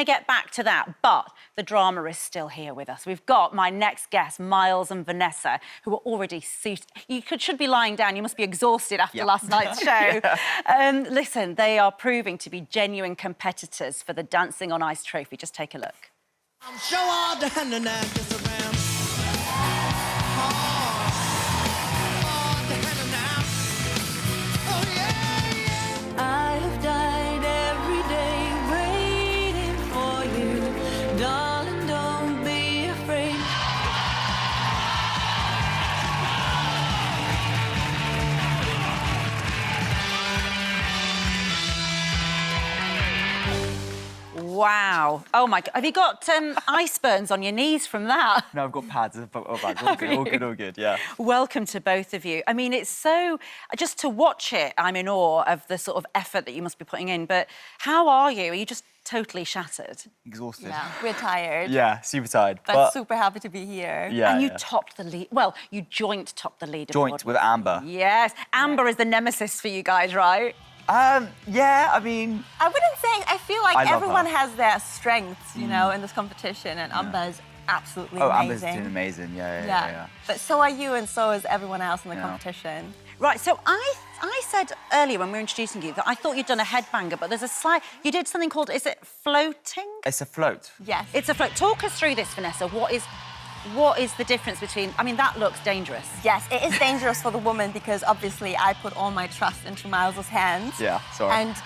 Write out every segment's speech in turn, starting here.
to get back to that, but the drama is still here with us. We've got my next guests, Miles and Vanessa, who are already suited. You should be lying down. You must be exhausted after last night's show. Listen, they are proving to be genuine competitors for the Dancing on Ice trophy. Just take a look. I'm sure all the hand and just around. I have died every day waiting for you. Darling, don't be afraid. Wow. Oh, my God. Have you got ice burns on your knees from that? No, I've got pads. All good, yeah. Welcome to both of you. I mean, it's so... Just to watch it, I'm in awe of the sort of effort that you must be putting in. But how are you? Are you just totally shattered? Exhausted. Yeah, we're tired. Yeah, super tired. But super happy to be here. Yeah, and you topped the lead... Well, you joint topped the leaderboard. Joint with Amber. Yes. Amber is the nemesis for you guys, right? Yeah, I mean... I wouldn't say... I feel like everyone her. has their strengths, you know, in this competition, and Amber's absolutely amazing. Amber's doing amazing, yeah. But so are you, and so is everyone else in the competition. Right, so I said earlier when we were introducing you that I thought you'd done a headbanger, but there's a slight... You did something called, is it floating? It's a float. Yes. It's a float. Talk us through this, Vanessa. What is the difference between... I mean, that looks dangerous. Yes, it is dangerous for the woman because obviously I put all my trust into Miles's hands. Yeah, sorry. And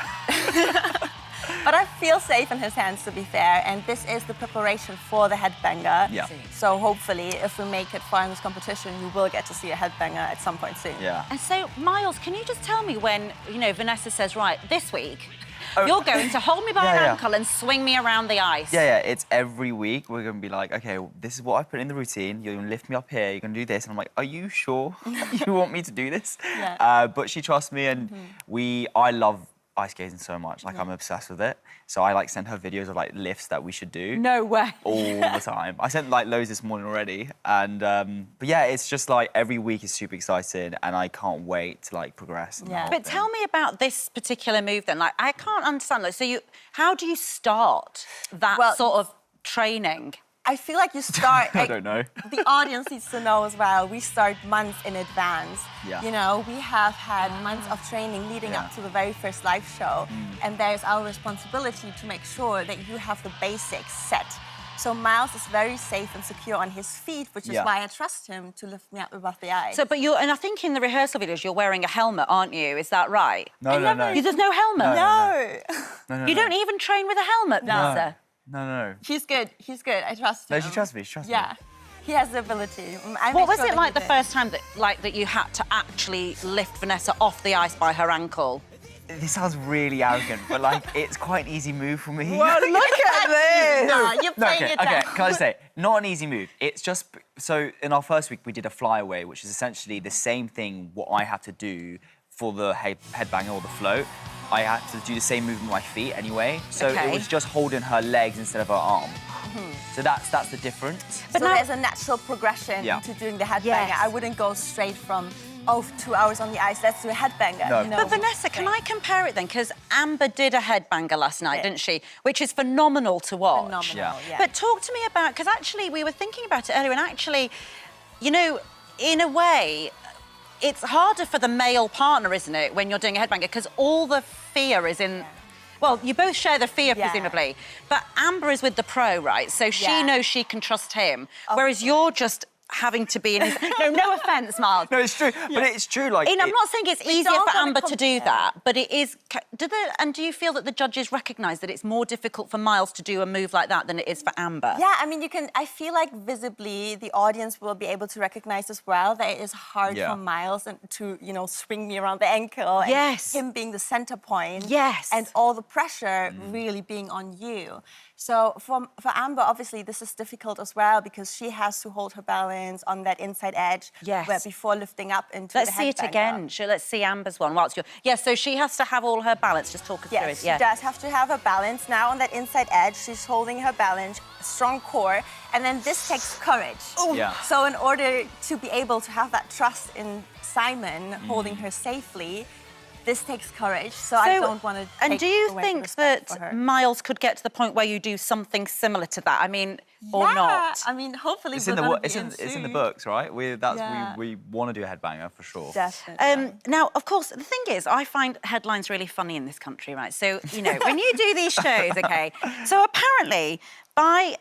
but I feel safe in his hands, to be fair, and this is the preparation for the headbanger. Yeah. So hopefully, if we make it far in this competition, you will get to see a headbanger at some point soon. Yeah. And so, Miles, can you just tell me when, you know, Vanessa says, right, this week, you're going to hold me by an ankle and swing me around the ice. Yeah, it's every week. We're going to be like, OK, this is what I put in the routine. You're going to lift me up here. You're going to do this. And I'm like, are you sure you want me to do this? Yeah. But she trusts me, and I love ice skating so much. Like, I'm obsessed with it. So I, like, send her videos of, like, lifts that we should do. No way. All the time. I sent, like, loads this morning already. And, but yeah, it's just, like, every week is super exciting, and I can't wait to, like, progress. But tell me about this particular move then. Like, I can't understand. Like, so how do you start that sort of training? I feel like you start... I don't know. The audience needs to know as well. We start months in advance. Yeah. You know, we have had months of training leading up to the very first live show. And there's our responsibility to make sure that you have the basics set. So Miles is very safe and secure on his feet, which is why I trust him to lift me up above the ice. So, and I think in the rehearsal videos, you're wearing a helmet, aren't you? Is that right? No. There's no helmet? No. You don't even train with a helmet, Vanessa? No. He's good. I trust him. No, she trusts me. Yeah. He has the ability. What was it like the first time that you had to actually lift Vanessa off the ice by her ankle? This sounds really arrogant, but, like, it's quite an easy move for me. Well, look at this! No, you're playing it down. Okay, can I say, not an easy move. It's just, so in our first week, we did a flyaway, which is essentially the same thing what I had to do for the headbanger or the float. I had to do the same move with my feet anyway, so it was just holding her legs instead of her arm. So that's the difference. But so there's a natural progression to doing the headbanger. I wouldn't go straight from, 2 hours on the ice, let's do a headbanger. No. You know? But Vanessa, can I compare it then? Because Amber did a headbanger last night, didn't she? Which is phenomenal to watch. Phenomenal, yeah. But talk to me about, because actually we were thinking about it earlier, and actually, you know, in a way, it's harder for the male partner, isn't it, when you're doing a headbanger, because all the fear is in... Well, you both share the fear, presumably, but Amber is with the pro, right? So she knows she can trust him, whereas you're just having to be in his... No offence, Miles. No, it's true, but it's true, like... I'm not saying it's easier for Amber to do that, but it is... Do you feel that the judges recognise that it's more difficult for Miles to do a move like that than it is for Amber? Yeah, I mean, I feel like visibly the audience will be able to recognise as well that it is hard for Miles to, you know, swing me around the ankle. And him being the centre point. Yes. And all the pressure really being on you. So for Amber, obviously, this is difficult as well because she has to hold her balance on that inside edge before lifting up into the headbanger. Let's see it again. Let's see Amber's one. Whilst you're... so she has to have all her balance. Just talk us through it. Yes, she does have to have her balance. Now on that inside edge, she's holding her balance, strong core, and then this takes courage. So in order to be able to have that trust in Simon holding her safely, this takes courage, so I don't want to. And do you think that Miles could get to the point where you do something similar to that? I mean, or not? I mean, hopefully It's in the books, right? We want to do a headbanger for sure. Definitely. Now, of course, the thing is, I find headlines really funny in this country, right? So, you know, when you do these shows, OK, so apparently by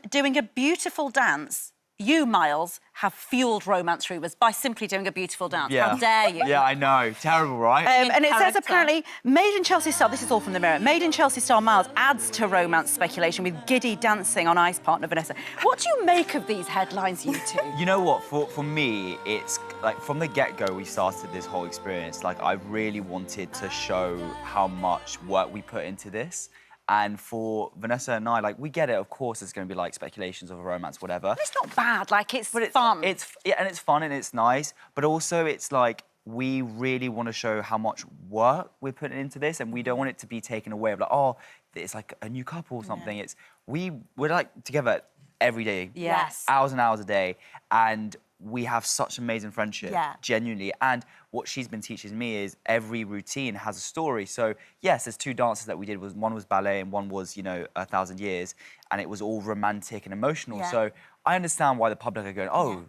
doing a beautiful dance, you, Miles, have fueled romance rumours by simply doing a beautiful dance. Yeah. How dare you? Yeah, I know. Terrible, right? And it says apparently, made in Chelsea style, this is all from the Mirror, made in Chelsea style Miles adds to romance speculation with giddy dancing on ice partner Vanessa. What do you make of these headlines, you two? You know what, for me, it's like from the get-go we started this whole experience, like I really wanted to show how much work we put into this. And for Vanessa and I, like, we get it, of course, there's going to be, like, speculations of a romance, whatever. But it's not bad, like, it's fun. And it's fun and it's nice, but also it's like, we really want to show how much work we're putting into this, and we don't want it to be taken away of, like, oh, it's like a new couple or something. Yeah. We're, like, together every day. Yes. Hours and hours a day, and we have such amazing friendship, genuinely. And what she's been teaching me is every routine has a story. So yes, there's 2 dances that we did. One was ballet and one was, you know, 1,000 Years, and it was all romantic and emotional. Yeah. So I understand why the public are going, oh,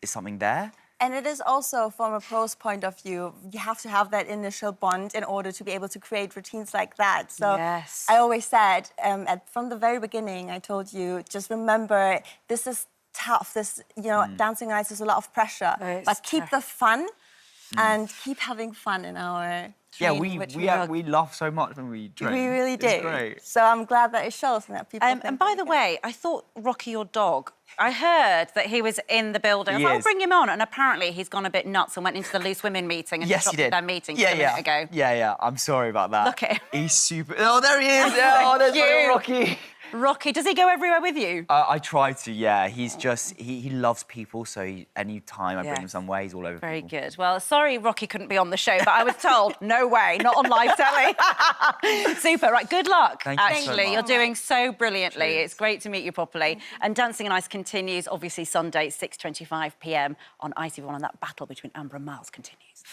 is something there? And it is also, from a pro's point of view, you have to have that initial bond in order to be able to create routines like that. So yes. I always said, from the very beginning, I told you, just remember, this is tough. This, you know, dancing on ice is a lot of pressure. But keep the fun and keep having fun in our training. Yeah, we laugh so much when we train. We really do. It's great. So I'm glad that it shows and that people and by the way, I thought Rocky, your dog, I heard that he was in the building. I thought, I'll bring him on, and apparently he's gone a bit nuts and went into the Loose Women meeting and disrupted their meeting a minute ago. Yeah, I'm sorry about that. Look at him. He's super... Oh, there he is! Oh, there's my Rocky. Rocky, does he go everywhere with you? I try to, yeah. He's just, he loves people, so any time I bring him somewhere, he's all over Very people. good. Well, sorry Rocky couldn't be on the show, but I was told, no way, not on live telly. Super, right, good luck. Thank you so much. You're doing so brilliantly. Cheers. It's great to meet you properly. And Dancing on Ice continues, obviously, Sunday, 6:25 p.m. on ITV1, and that battle between Amber and Miles continues.